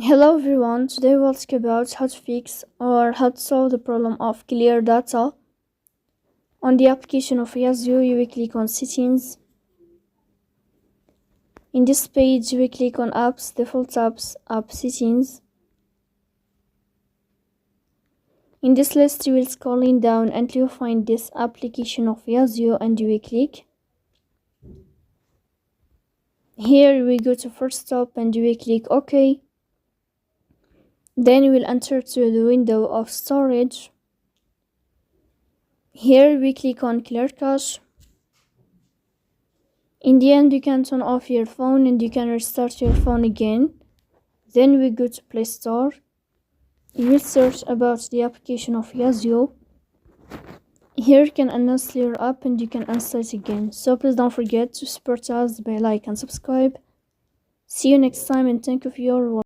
Hello everyone, today we'll talk about how to fix or how to solve the problem of clear data. On the application of Yazio, you will click on settings. In this page, we click on apps, default apps, app settings. In this list, you will scrolling down until you find this application of Yazio and you will click. Here we go to first stop and you will click OK. Then you will enter to the window of storage. Here we click on clear cache. In the end, you can turn off your phone and you can restart your phone again. Then we go to Play Store. You will search about the application of Yazio. Here you can install your app and you can install it again. So please don't forget to support us by like and subscribe. See you next time and thank you for your watching.